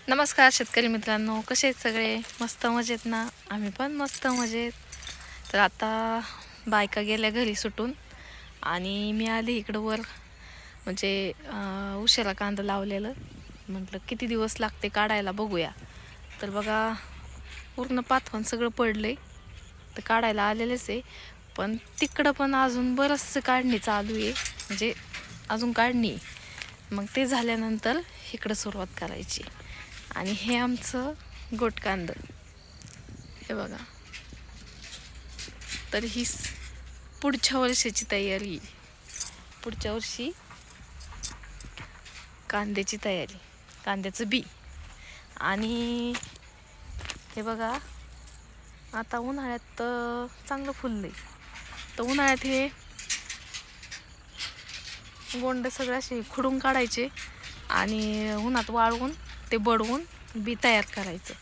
नमस्कार शेतकरी मित्रांनो, कसे आहेत सगळे? मस्त मजेत ना? आम्ही पण मस्त मजेत. तर आता बायका गेल्या घरी सुटून आणि मी आले इकडं वर. म्हणजे उशिरा कांदा लावलेलं. म्हटलं किती दिवस लागते काढायला बघूया. तर बघा, पूर्ण पातवण सगळं पडलंय. तर काढायला आलेलेच आहे, पण तिकडं पण अजून बरंचसं काढणी चालू आहे. म्हणजे अजून काढणी. मग ते झाल्यानंतर इकडं सुरुवात करायची. आणि हे आमचं गोटकांद, हे बघा. तर ही पुढच्या वर्षाची तयारी, पुढच्या वर्षी कांद्याची तयारी, कांद्याचं बी. आणि हे बघा, आता उन्हाळ्यात चांगलं फुललंय. तर उन्हाळ्यात हे गोंड सगळे असे खुडून काढायचे आणि उन्हात वाळवून ते बडवून बी तयार करायचं.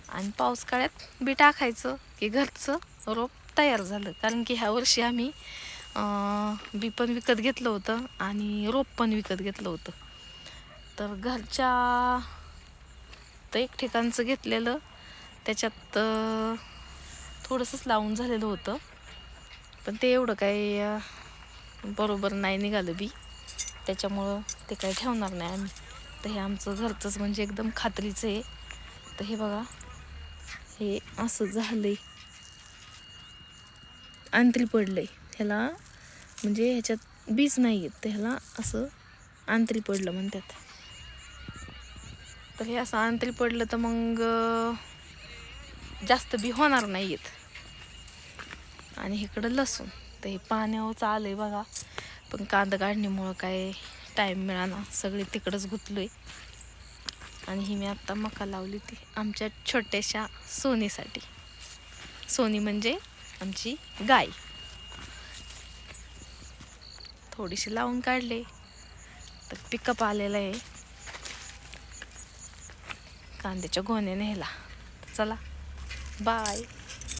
आणि पावसाळ्यात बी टाकायचं की घरचं रोप तयार झालं. कारण की ह्या वर्षी आम्ही बी पण विकत घेतलं होतं आणि रोप पण विकत घेतलं होतं. तर घरच्या तर एक ठिकाणचं घेतलेलं, त्याच्यात थोडंसंच लावून झालेलं होतं, पण ते एवढं काही बरोबर नाही निघालं बी. त्याच्यामुळं ते काही ठेवणार नाही आम्ही. तर हे आमचं घरचंच म्हणजे एकदम खात्रीचं आहे. तर हे बघा, हे असं झालंय, आंतरी पडलंय ह्याला. म्हणजे ह्याच्यात बीज नाही आहेत, त्याला असं आंतरी पडलं म्हणतात. तर हे असं आंतरी पडलं तर मग जास्त बी होणार नाही आहेत. आणि इकडं लसूण, तर हे पाण्यावर चाललंय बघा. पण कांदा काढणीमुळं काय टाईम मिळाना, सगळे तिकडंच गुंतलोय. आणि ही मी आत्ता मका लावली ती आमच्या छोट्याशा सोनीसाठी. सोनी म्हणजे आमची गाय. थोडीशी लावून काढले तर पिकअप आलेलं आहे कांद्याच्या गोण्याने ह्याला. चला, बाय.